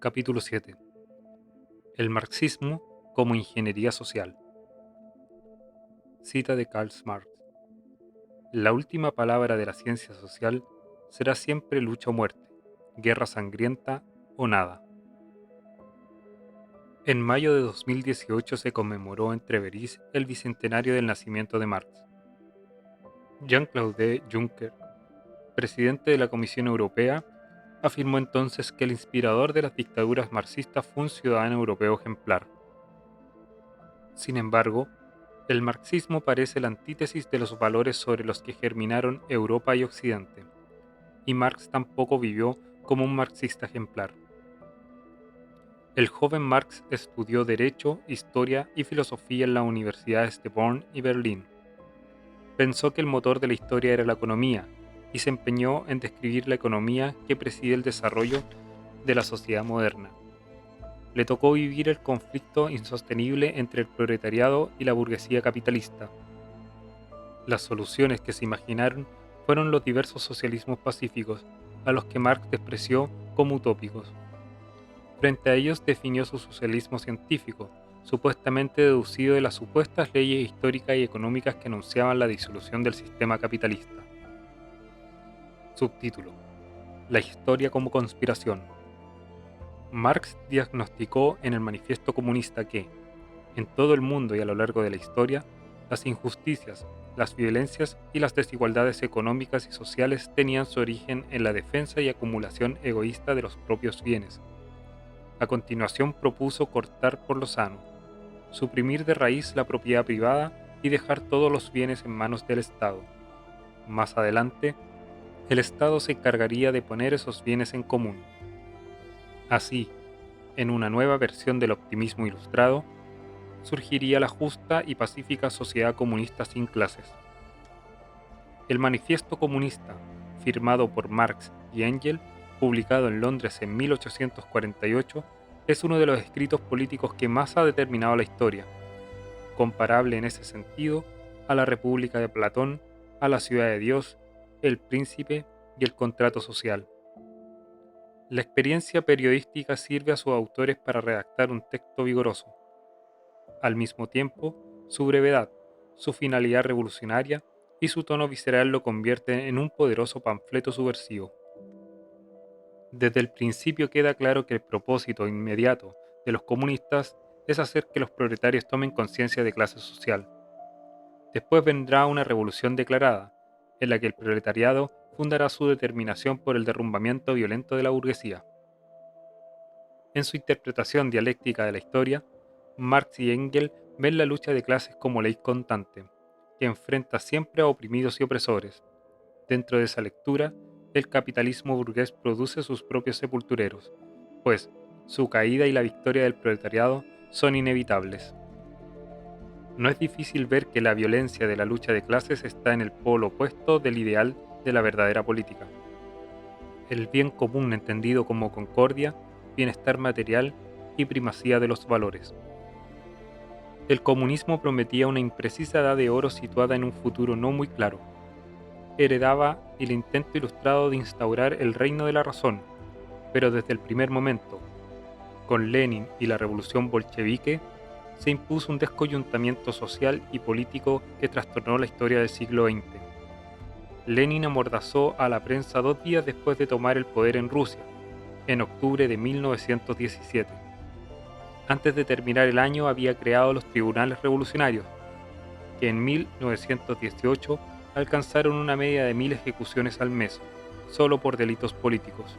Capítulo 7. El marxismo como ingeniería social. Cita de Karl Marx. La última palabra de la ciencia social será siempre lucha o muerte, guerra sangrienta o nada. En mayo de 2018 se conmemoró en Treveris el bicentenario del nacimiento de Marx. Jean-Claude Juncker, presidente de la Comisión Europea, afirmó entonces que el inspirador de las dictaduras marxistas fue un ciudadano europeo ejemplar. Sin embargo, el marxismo parece la antítesis de los valores sobre los que germinaron Europa y Occidente, y Marx tampoco vivió como un marxista ejemplar. El joven Marx estudió Derecho, Historia y Filosofía en las universidades de Bonn y Berlín. Pensó que el motor de la historia era la economía, y se empeñó en describir la economía que preside el desarrollo de la sociedad moderna. Le tocó vivir el conflicto insostenible entre el proletariado y la burguesía capitalista. Las soluciones que se imaginaron fueron los diversos socialismos pacíficos, a los que Marx despreció como utópicos. Frente a ellos definió su socialismo científico, supuestamente deducido de las supuestas leyes históricas y económicas que anunciaban la disolución del sistema capitalista. Subtítulo: La historia como conspiración. Marx diagnosticó en el Manifiesto Comunista que, en todo el mundo y a lo largo de la historia, las injusticias, las violencias y las desigualdades económicas y sociales tenían su origen en la defensa y acumulación egoísta de los propios bienes. A continuación propuso cortar por lo sano, suprimir de raíz la propiedad privada y dejar todos los bienes en manos del Estado. Más adelante, el Estado se encargaría de poner esos bienes en común. Así, en una nueva versión del optimismo ilustrado, surgiría la justa y pacífica sociedad comunista sin clases. El Manifiesto Comunista, firmado por Marx y Engels, publicado en Londres en 1848, es uno de los escritos políticos que más ha determinado la historia, comparable en ese sentido a la República de Platón, a la Ciudad de Dios, El Príncipe y el Contrato Social. La experiencia periodística sirve a sus autores para redactar un texto vigoroso. Al mismo tiempo, su brevedad, su finalidad revolucionaria y su tono visceral lo convierten en un poderoso panfleto subversivo. Desde el principio queda claro que el propósito inmediato de los comunistas es hacer que los proletarios tomen conciencia de clase social. Después vendrá una revolución declarada, en la que el proletariado fundará su determinación por el derrumbamiento violento de la burguesía. En su interpretación dialéctica de la historia, Marx y Engels ven la lucha de clases como ley constante, que enfrenta siempre a oprimidos y opresores. Dentro de esa lectura, el capitalismo burgués produce sus propios sepultureros, pues su caída y la victoria del proletariado son inevitables. No es difícil ver que la violencia de la lucha de clases está en el polo opuesto del ideal de la verdadera política. El bien común entendido como concordia, bienestar material y primacía de los valores. El comunismo prometía una imprecisa edad de oro situada en un futuro no muy claro. Heredaba el intento ilustrado de instaurar el reino de la razón, pero desde el primer momento, con Lenin y la revolución bolchevique, se impuso un descoyuntamiento social y político que trastornó la historia del siglo XX. Lenin amordazó a la prensa 2 días después de tomar el poder en Rusia, en octubre de 1917. Antes de terminar el año había creado los tribunales revolucionarios, que en 1918 alcanzaron una media de 1000 ejecuciones al mes, solo por delitos políticos.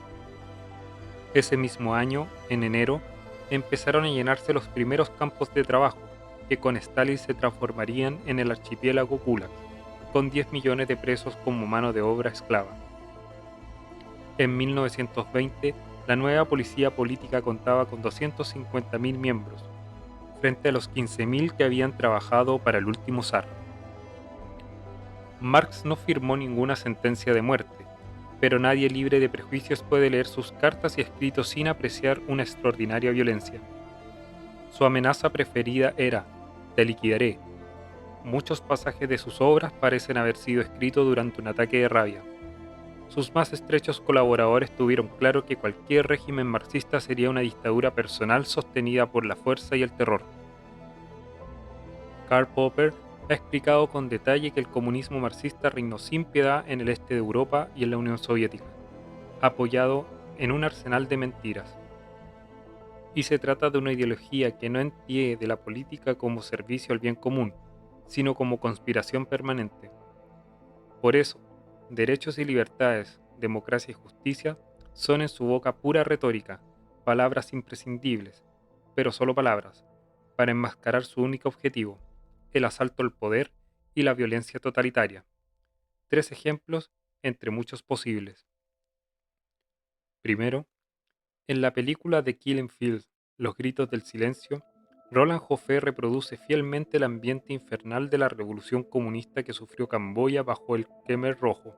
Ese mismo año, en enero, empezaron a llenarse los primeros campos de trabajo, que con Stalin se transformarían en el archipiélago Gulag, con 10 millones de presos como mano de obra esclava. En 1920, la nueva policía política contaba con 250.000 miembros, frente a los 15.000 que habían trabajado para el último zar. Marx no firmó ninguna sentencia de muerte, pero nadie libre de prejuicios puede leer sus cartas y escritos sin apreciar una extraordinaria violencia. Su amenaza preferida era: "te liquidaré". Muchos pasajes de sus obras parecen haber sido escritos durante un ataque de rabia. sus más estrechos colaboradores tuvieron claro que cualquier régimen marxista sería una dictadura personal sostenida por la fuerza y el terror. Karl Popper ha explicado con detalle que el comunismo marxista reinó sin piedad en el este de Europa y en la Unión Soviética, apoyado en un arsenal de mentiras. Y se trata de una ideología que no entiende la política como servicio al bien común, sino como conspiración permanente. Por eso, derechos y libertades, democracia y justicia son en su boca pura retórica, palabras imprescindibles, pero solo palabras, para enmascarar su único objetivo, el asalto al poder y la violencia totalitaria. 3 ejemplos entre muchos posibles. Primero, en la película The Killing Fields, Los gritos del silencio, Roland Joffé reproduce fielmente el ambiente infernal de la revolución comunista que sufrió Camboya bajo el Khmer Rojo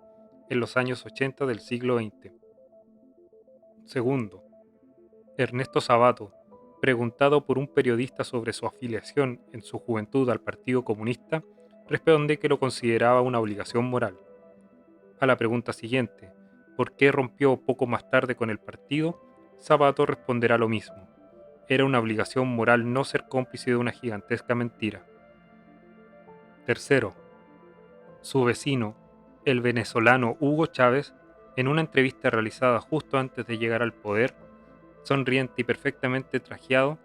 en los años 80 del siglo XX. Segundo, Ernesto Sabato, preguntado por un periodista sobre su afiliación en su juventud al Partido Comunista, responde que lo consideraba una obligación moral. A la pregunta siguiente, ¿por qué rompió poco más tarde con el partido?, Sabato responderá lo mismo. Era una obligación moral no ser cómplice de una gigantesca mentira. Tercero, su vecino, el venezolano Hugo Chávez, en una entrevista realizada justo antes de llegar al poder, sonriente y perfectamente trajeado,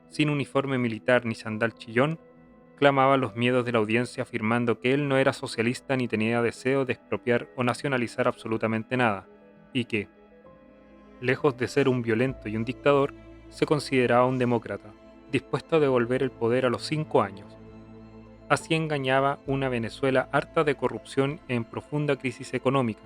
sin uniforme militar ni sandal chillón, clamaba los miedos de la audiencia afirmando que él no era socialista ni tenía deseo de expropiar o nacionalizar absolutamente nada, y que, lejos de ser un violento y un dictador, se consideraba un demócrata, dispuesto a devolver el poder a los 5 años. Así engañaba una Venezuela harta de corrupción e en profunda crisis económica.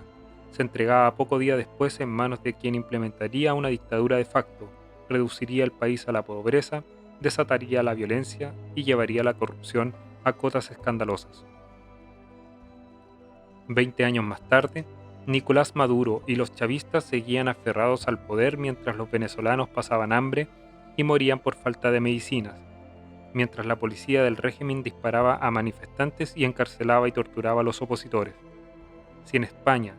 Se entregaba poco día después en manos de quien implementaría una dictadura de facto, reduciría el país a la pobreza, desataría la violencia y llevaría la corrupción a cotas escandalosas. 20 años más tarde, Nicolás Maduro y los chavistas seguían aferrados al poder mientras los venezolanos pasaban hambre y morían por falta de medicinas, mientras la policía del régimen disparaba a manifestantes y encarcelaba y torturaba a los opositores. Si en España,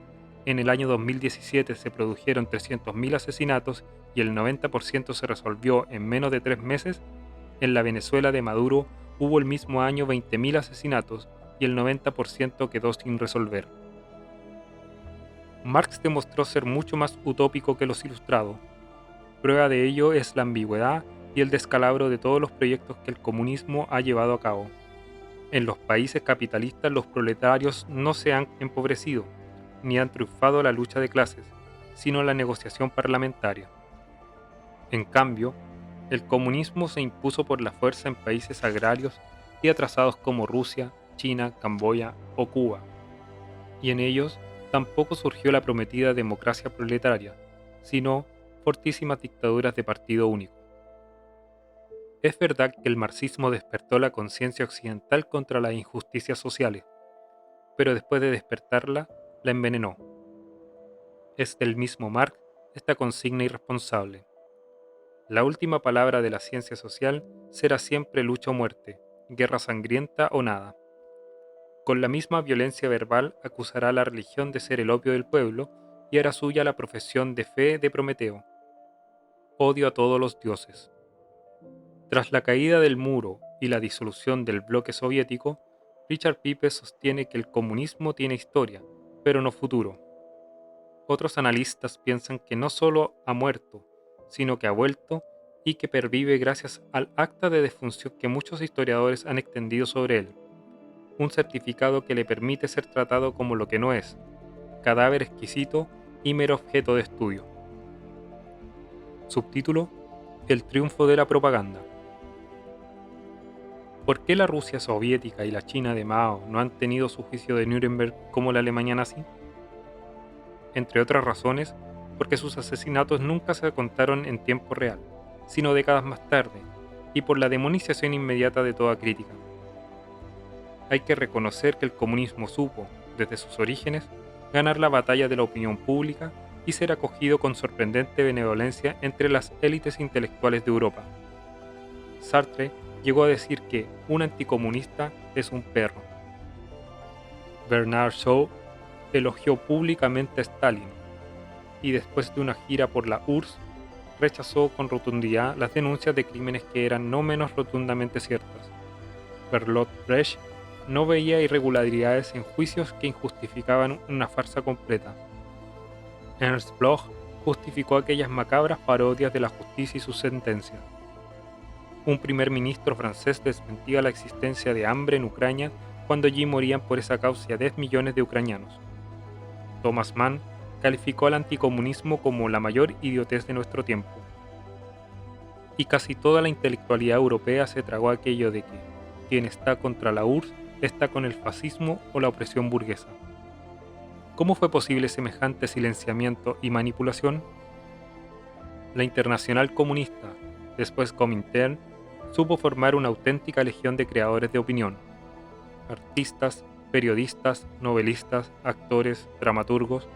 en el año 2017 se produjeron 300.000 asesinatos y el 90% se resolvió en menos de 3 meses, en la Venezuela de Maduro hubo el mismo año 20.000 asesinatos y el 90% quedó sin resolver. Marx demostró ser mucho más utópico que los ilustrados. Prueba de ello es la ambigüedad y el descalabro de todos los proyectos que el comunismo ha llevado a cabo. En los países capitalistas los proletarios no se han empobrecido, ni han triunfado la lucha de clases, sino la negociación parlamentaria. En cambio, el comunismo se impuso por la fuerza en países agrarios y atrasados como Rusia, China, Camboya o Cuba, y en ellos tampoco surgió la prometida democracia proletaria, sino fortísimas dictaduras de partido único. Es verdad que el marxismo despertó la conciencia occidental contra las injusticias sociales, pero después de despertarla, la envenenó. Es del mismo Marx esta consigna irresponsable. La última palabra de la ciencia social será siempre lucha o muerte, guerra sangrienta o nada. Con la misma violencia verbal acusará a la religión de ser el opio del pueblo y hará suya la profesión de fe de Prometeo. Odio a todos los dioses. Tras la caída del muro y la disolución del bloque soviético, Richard Pipe sostiene que el comunismo tiene historia, pero no futuro. Otros analistas piensan que no solo ha muerto, sino que ha vuelto y que pervive gracias al acta de defunción que muchos historiadores han extendido sobre él, un certificado que le permite ser tratado como lo que no es, cadáver exquisito y mero objeto de estudio. Subtítulo: El triunfo de la propaganda. ¿Por qué la Rusia soviética y la China de Mao no han tenido su juicio de Nuremberg como la Alemania nazi? Entre otras razones, porque sus asesinatos nunca se contaron en tiempo real, sino décadas más tarde, y por la demonización inmediata de toda crítica. Hay que reconocer que el comunismo supo, desde sus orígenes, ganar la batalla de la opinión pública y ser acogido con sorprendente benevolencia entre las élites intelectuales de Europa. Sartre llegó a decir que un anticomunista es un perro. Bernard Shaw elogió públicamente a Stalin y después de una gira por la URSS rechazó con rotundidad las denuncias de crímenes que eran no menos rotundamente ciertas. Bertolt Brecht no veía irregularidades en juicios que injustificaban una farsa completa. Ernst Bloch justificó aquellas macabras parodias de la justicia y sus sentencias. Un primer ministro francés desmentía la existencia de hambre en Ucrania cuando allí morían por esa causa 10 millones de ucranianos. Thomas Mann calificó al anticomunismo como la mayor idiotez de nuestro tiempo. Y casi toda la intelectualidad europea se tragó aquello de que quien está contra la URSS está con el fascismo o la opresión burguesa. ¿Cómo fue posible semejante silenciamiento y manipulación? La Internacional Comunista, después Comintern, supo formar una auténtica legión de creadores de opinión. Artistas, periodistas, novelistas, actores, dramaturgos.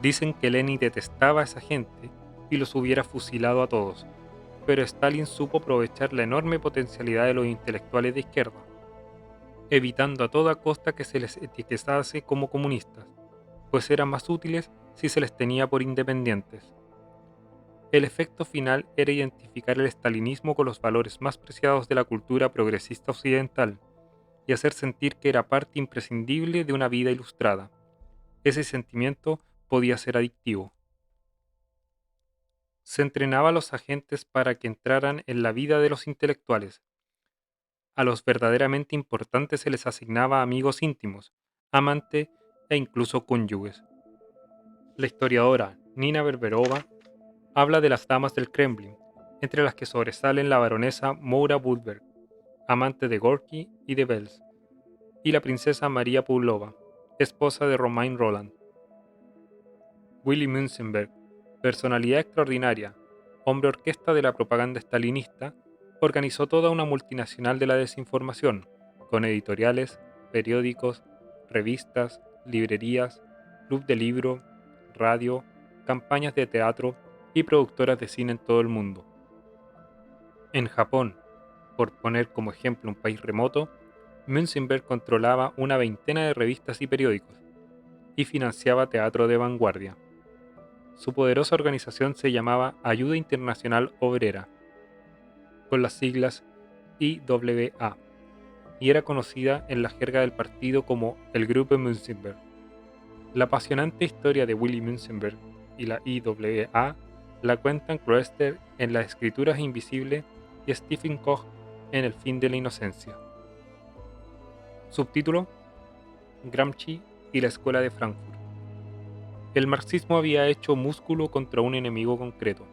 Dicen que Lenin detestaba a esa gente y los hubiera fusilado a todos, pero Stalin supo aprovechar la enorme potencialidad de los intelectuales de izquierda, evitando a toda costa que se les etiquetase como comunistas, pues eran más útiles si se les tenía por independientes. El efecto final era identificar el estalinismo con los valores más preciados de la cultura progresista occidental y hacer sentir que era parte imprescindible de una vida ilustrada. Ese sentimiento podía ser adictivo. Se entrenaba a los agentes para que entraran en la vida de los intelectuales. A los verdaderamente importantes se les asignaba amigos íntimos, amantes e incluso cónyuges. La historiadora Nina Berberova habla de las damas del Kremlin, entre las que sobresalen la baronesa Moura Budberg, amante de Gorky y de Belz, y la princesa María Pavlova, esposa de Romain Roland. Willy Münzenberg, personalidad extraordinaria, hombre orquesta de la propaganda stalinista, organizó toda una multinacional de la desinformación, con editoriales, periódicos, revistas, librerías, club de libro, radio, campañas de teatro y productoras de cine en todo el mundo. En Japón, por poner como ejemplo un país remoto, Münzenberg controlaba una veintena de revistas y periódicos, y financiaba teatro de vanguardia. Su poderosa organización se llamaba Ayuda Internacional Obrera, con las siglas IWA, y era conocida en la jerga del partido como el Grupo Münzenberg. La apasionante historia de Willy Münzenberg y la IWA la cuentan Kroester en Las Escrituras Invisibles y Stephen Koch en El fin de la inocencia. Subtítulo: Gramsci y la Escuela de Frankfurt. El marxismo había hecho músculo contra un enemigo concreto,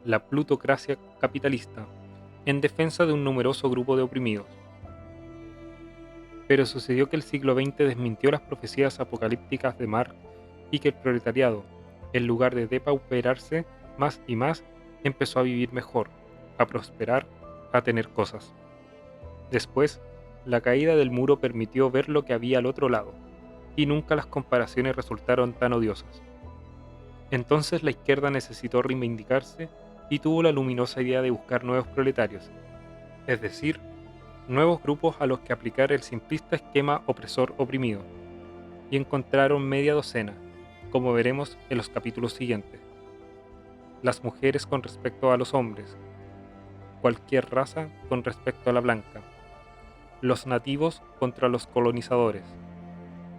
la plutocracia capitalista, en defensa de un numeroso grupo de oprimidos. Pero sucedió que el siglo XX desmintió las profecías apocalípticas de Marx y que el proletariado, en lugar de depauperarse más y más, empezó a vivir mejor, a prosperar, a tener cosas. Después, la caída del muro permitió ver lo que había al otro lado, y nunca las comparaciones resultaron tan odiosas. Entonces la izquierda necesitó reivindicarse y tuvo la luminosa idea de buscar nuevos proletarios, es decir, nuevos grupos a los que aplicar el simplista esquema opresor-oprimido, y encontraron media docena, como veremos en los capítulos siguientes. Las mujeres con respecto a los hombres, cualquier raza con respecto a la blanca, los nativos contra los colonizadores,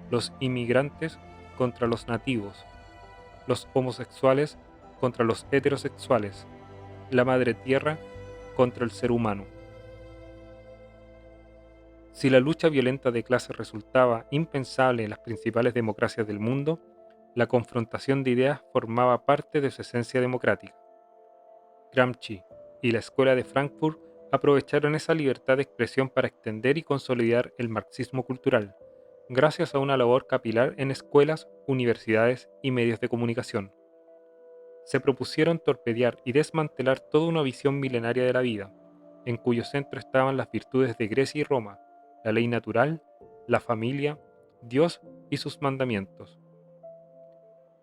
los inmigrantes contra los nativos, los homosexuales contra los heterosexuales, la madre tierra contra el ser humano. Si la lucha violenta de clases resultaba impensable en las principales democracias del mundo, la confrontación de ideas formaba parte de su esencia democrática. Gramsci y la Escuela de Frankfurt aprovecharon esa libertad de expresión para extender y consolidar el marxismo cultural, gracias a una labor capilar en escuelas, universidades y medios de comunicación. Se propusieron torpedear y desmantelar toda una visión milenaria de la vida, en cuyo centro estaban las virtudes de Grecia y Roma, la ley natural, la familia, Dios y sus mandamientos.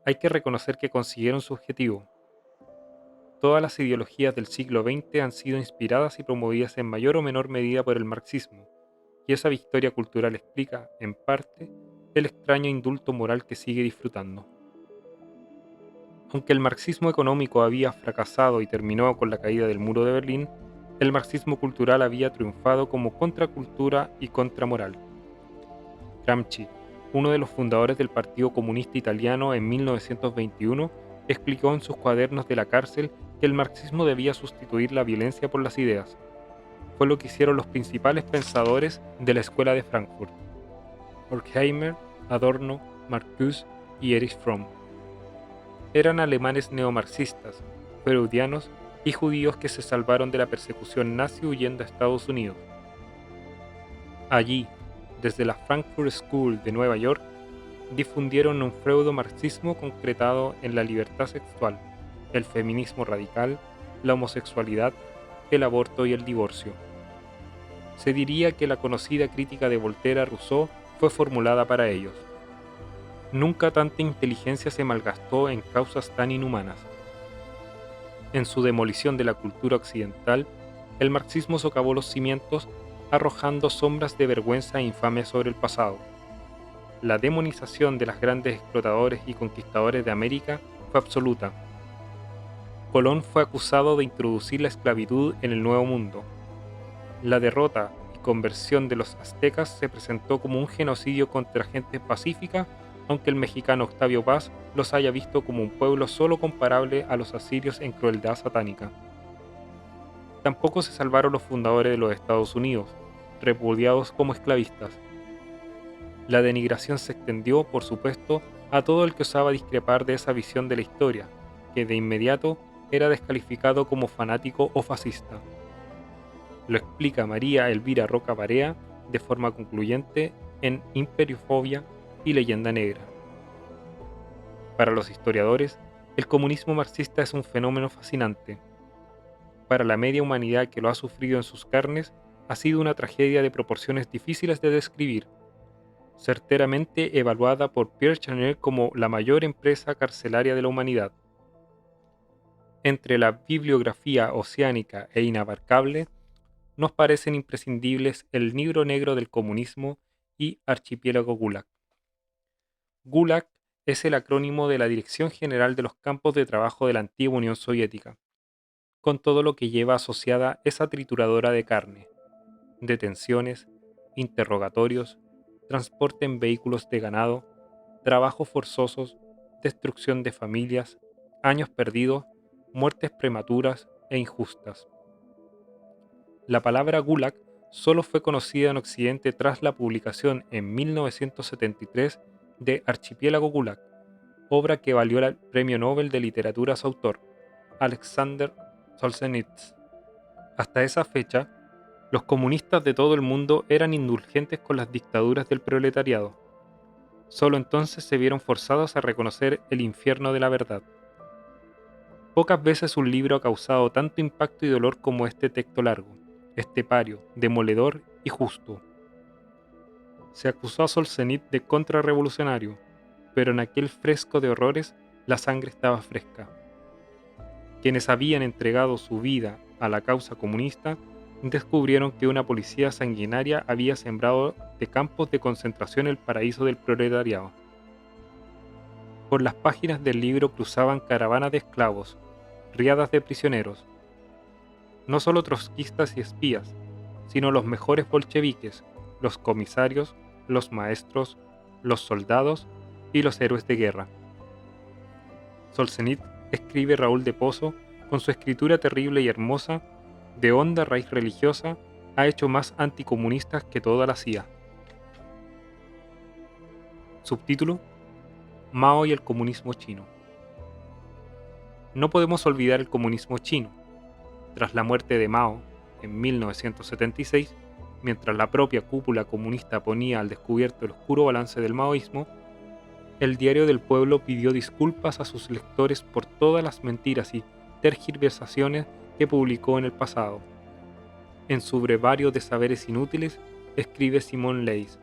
Hay que reconocer que consiguieron su objetivo. Todas las ideologías del siglo XX han sido inspiradas y promovidas en mayor o menor medida por el marxismo, y esa victoria cultural explica, en parte, el extraño indulto moral que sigue disfrutando. Aunque el marxismo económico había fracasado y terminó con la caída del muro de Berlín, el marxismo cultural había triunfado como contracultura y contramoral. Gramsci, uno de los fundadores del Partido Comunista Italiano en 1921, explicó en sus cuadernos de la cárcel que el marxismo debía sustituir la violencia por las ideas. Fue lo que hicieron los principales pensadores de la Escuela de Frankfurt: Horkheimer, Adorno, Marcuse y Erich Fromm. Eran alemanes neomarxistas, freudianos y judíos que se salvaron de la persecución nazi huyendo a Estados Unidos. Allí, desde la Frankfurt School de Nueva York, difundieron un freudo-marxismo concretado en la libertad sexual, el feminismo radical, la homosexualidad, el aborto y el divorcio. Se diría que la conocida crítica de Voltaire a Rousseau fue formulada para ellos. Nunca tanta inteligencia se malgastó en causas tan inhumanas. En su demolición de la cultura occidental, el marxismo socavó los cimientos, arrojando sombras de vergüenza e infamia sobre el pasado. La demonización de los grandes explotadores y conquistadores de América fue absoluta. Colón fue acusado de introducir la esclavitud en el Nuevo Mundo. La derrota y conversión de los aztecas se presentó como un genocidio contra gente pacífica, aunque el mexicano Octavio Paz los haya visto como un pueblo solo comparable a los asirios en crueldad satánica. Tampoco se salvaron los fundadores de los Estados Unidos, repudiados como esclavistas. La denigración se extendió, por supuesto, a todo el que osaba discrepar de esa visión de la historia, que de inmediato era descalificado como fanático o fascista. Lo explica María Elvira Roca Barea de forma concluyente en Imperiofobia y Leyenda Negra. Para los historiadores, el comunismo marxista es un fenómeno fascinante. Para la media humanidad que lo ha sufrido en sus carnes, ha sido una tragedia de proporciones difíciles de describir, certeramente evaluada por Pierre Chanel como la mayor empresa carcelaria de la humanidad. Entre la bibliografía oceánica e inabarcable, nos parecen imprescindibles el Libro Negro del Comunismo y Archipiélago Gulag. Gulag es el acrónimo de la Dirección General de los Campos de Trabajo de la antigua Unión Soviética, con todo lo que lleva asociada esa trituradora de carne: detenciones, interrogatorios, transporte en vehículos de ganado, trabajos forzosos, destrucción de familias, años perdidos, muertes prematuras e injustas. La palabra Gulag solo fue conocida en Occidente tras la publicación en 1973 de Archipiélago Gulag, obra que valió el Premio Nobel de Literatura a su autor, Alexander Solzhenitsyn. Hasta esa fecha, los comunistas de todo el mundo eran indulgentes con las dictaduras del proletariado. Solo entonces se vieron forzados a reconocer el infierno de la verdad. Pocas veces un libro ha causado tanto impacto y dolor como este texto largo, estepario, demoledor y justo. Se acusó a Solzhenitsyn de contrarrevolucionario, pero en aquel fresco de horrores la sangre estaba fresca. Quienes habían entregado su vida a la causa comunista descubrieron que una policía sanguinaria había sembrado de campos de concentración el paraíso del proletariado. Por las páginas del libro cruzaban caravanas de esclavos, riadas de prisioneros, no solo trotskistas y espías, sino los mejores bolcheviques, los comisarios, los maestros, los soldados y los héroes de guerra. Solzhenitsyn, escribe Raúl de Pozo, con su escritura terrible y hermosa, de honda raíz religiosa, ha hecho más anticomunistas que toda la CIA. Subtítulo: Mao y el comunismo chino. No podemos olvidar el comunismo chino. Tras la muerte de Mao, en 1976, mientras la propia cúpula comunista ponía al descubierto el oscuro balance del maoísmo, el Diario del Pueblo pidió disculpas a sus lectores por todas las mentiras y tergiversaciones que publicó en el pasado. En su brevario de saberes inútiles, escribe Simón Leys: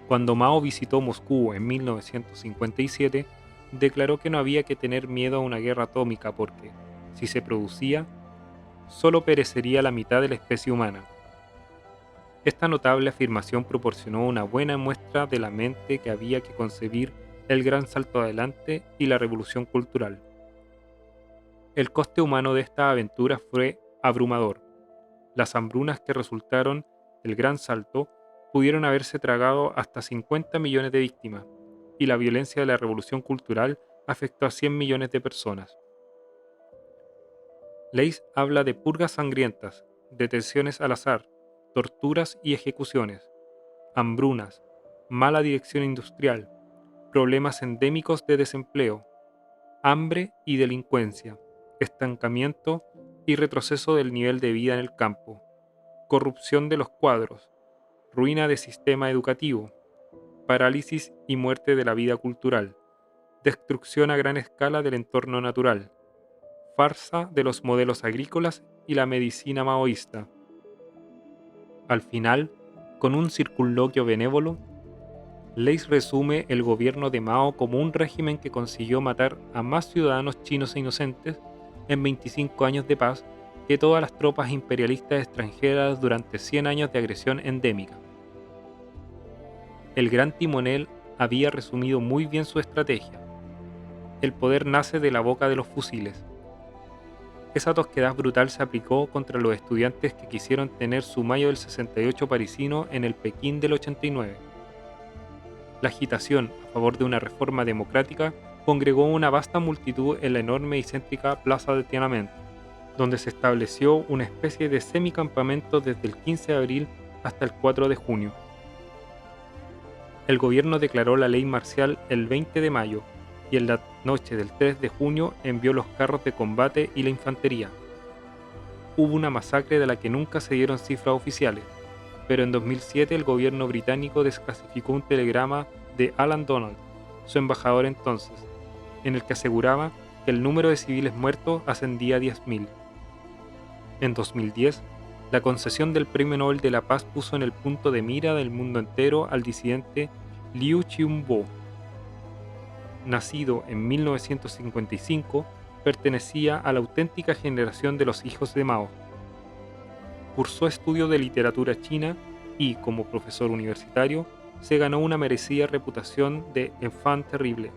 cuando Mao visitó Moscú en 1957, declaró que no había que tener miedo a una guerra atómica porque, si se producía, solo perecería la mitad de la especie humana. Esta notable afirmación proporcionó una buena muestra de la mente que había que concebir el gran salto adelante y la revolución cultural. El coste humano de esta aventura fue abrumador. Las hambrunas que resultaron del gran salto pudieron haberse tragado hasta 50 millones de víctimas, y la violencia de la revolución cultural afectó a 100 millones de personas. Leys habla de purgas sangrientas, detenciones al azar, torturas y ejecuciones, hambrunas, mala dirección industrial, problemas endémicos de desempleo, hambre y delincuencia, estancamiento y retroceso del nivel de vida en el campo, corrupción de los cuadros, ruina del sistema educativo, parálisis y muerte de la vida cultural, destrucción a gran escala del entorno natural, farsa de los modelos agrícolas y la medicina maoísta. Al final, con un circunloquio benévolo, Leys resume el gobierno de Mao como un régimen que consiguió matar a más ciudadanos chinos e inocentes en 25 años de paz que todas las tropas imperialistas extranjeras durante 100 años de agresión endémica. El gran timonel había resumido muy bien su estrategia. El poder nace de la boca de los fusiles. Esa tosquedad brutal se aplicó contra los estudiantes que quisieron tener su mayo del 68 parisino en el Pekín del 89. La agitación a favor de una reforma democrática congregó una vasta multitud en la enorme y céntrica plaza de Tiananmen, donde se estableció una especie de semicampamento desde el 15 de abril hasta el 4 de junio. El gobierno declaró la ley marcial el 20 de mayo y en la noche del 3 de junio envió los carros de combate y la infantería. Hubo una masacre de la que nunca se dieron cifras oficiales, pero en 2007 el gobierno británico desclasificó un telegrama de Alan Donald, su embajador entonces, en el que aseguraba que el número de civiles muertos ascendía a 10.000. En 2010, la concesión del Premio Nobel de la Paz puso en el punto de mira del mundo entero al disidente Liu Xiaobo. Nacido en 1955, pertenecía a la auténtica generación de los hijos de Mao. Cursó estudios de literatura china y, como profesor universitario, se ganó una merecida reputación de enfant terrible.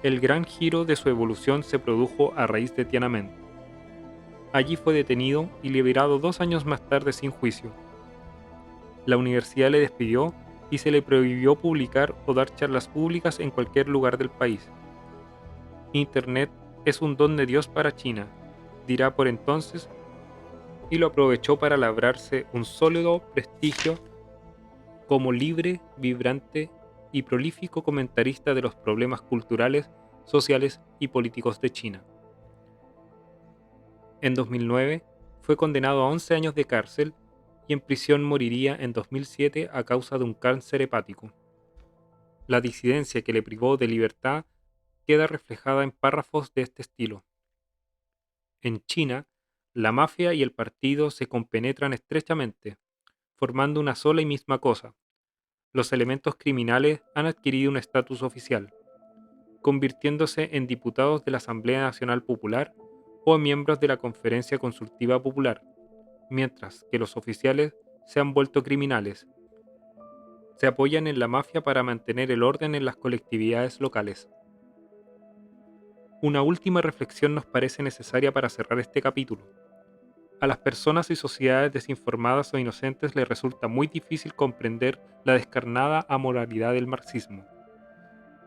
El gran giro de su evolución se produjo a raíz de Tiananmen. Allí fue detenido y liberado 2 años más tarde sin juicio. La universidad le despidió y se le prohibió publicar o dar charlas públicas en cualquier lugar del país. Internet es un don de Dios para China, dirá por entonces, y lo aprovechó para labrarse un sólido prestigio como libre, vibrante y prolífico comentarista de los problemas culturales, sociales y políticos de China. En 2009 fue condenado a 11 años de cárcel y en prisión moriría en 2007 a causa de un cáncer hepático. La disidencia que le privó de libertad queda reflejada en párrafos de este estilo. En China, la mafia y el partido se compenetran estrechamente, formando una sola y misma cosa. Los elementos criminales han adquirido un estatus oficial, convirtiéndose en diputados de la Asamblea Nacional Popular o en miembros de la Conferencia Consultiva Popular, mientras que los oficiales se han vuelto criminales. Se apoyan en la mafia para mantener el orden en las colectividades locales. Una última reflexión nos parece necesaria para cerrar este capítulo. A las personas y sociedades desinformadas o inocentes les resulta muy difícil comprender la descarnada amoralidad del marxismo.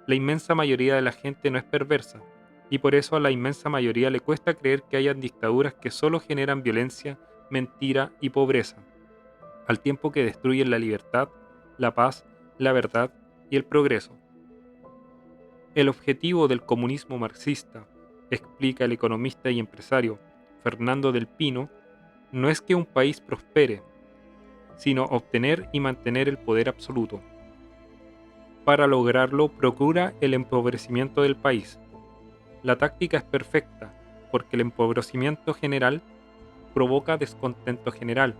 La inmensa mayoría de la gente no es perversa, y por eso a la inmensa mayoría le cuesta creer que hayan dictaduras que solo generan violencia, mentira y pobreza, al tiempo que destruyen la libertad, la paz, la verdad y el progreso. El objetivo del comunismo marxista, explica el economista y empresario Fernando del Pino, no es que un país prospere, sino obtener y mantener el poder absoluto. Para lograrlo procura el empobrecimiento del país. La táctica es perfecta, porque el empobrecimiento general provoca descontento general,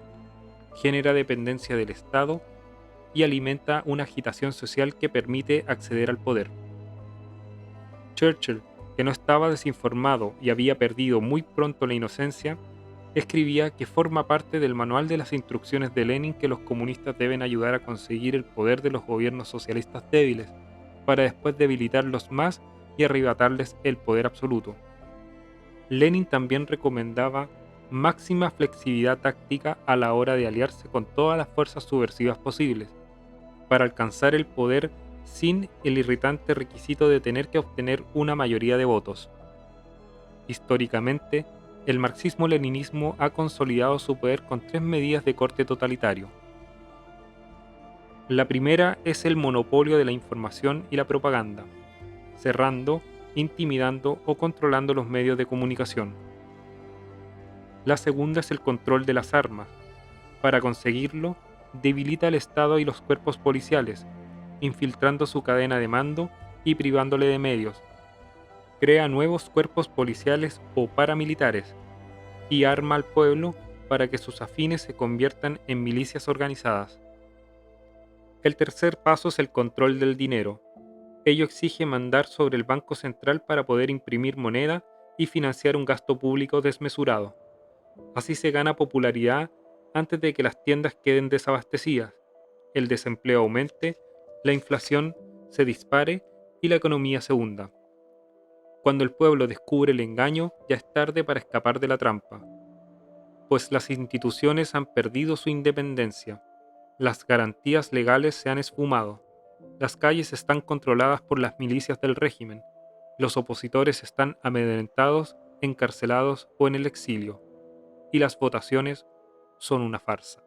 genera dependencia del Estado y alimenta una agitación social que permite acceder al poder. Churchill, que no estaba desinformado y había perdido muy pronto la inocencia, escribía que forma parte del manual de las instrucciones de Lenin que los comunistas deben ayudar a conseguir el poder de los gobiernos socialistas débiles, para después debilitarlos más y arrebatarles el poder absoluto. Lenin también recomendaba máxima flexibilidad táctica a la hora de aliarse con todas las fuerzas subversivas posibles, para alcanzar el poder sin el irritante requisito de tener que obtener una mayoría de votos. Históricamente, el marxismo-leninismo ha consolidado su poder con tres medidas de corte totalitario. La primera es el monopolio de la información y la propaganda, cerrando, intimidando o controlando los medios de comunicación. La segunda es el control de las armas. Para conseguirlo, debilita al Estado y los cuerpos policiales, infiltrando su cadena de mando y privándole de medios. Crea nuevos cuerpos policiales o paramilitares y arma al pueblo para que sus afines se conviertan en milicias organizadas. El tercer paso es el control del dinero. Ello exige mandar sobre el Banco Central para poder imprimir moneda y financiar un gasto público desmesurado. Así se gana popularidad antes de que las tiendas queden desabastecidas, el desempleo aumente, la inflación se dispare y la economía se hunda. Cuando el pueblo descubre el engaño, ya es tarde para escapar de la trampa, pues las instituciones han perdido su independencia, las garantías legales se han esfumado, las calles están controladas por las milicias del régimen, los opositores están amedrentados, encarcelados o en el exilio, y las votaciones son una farsa.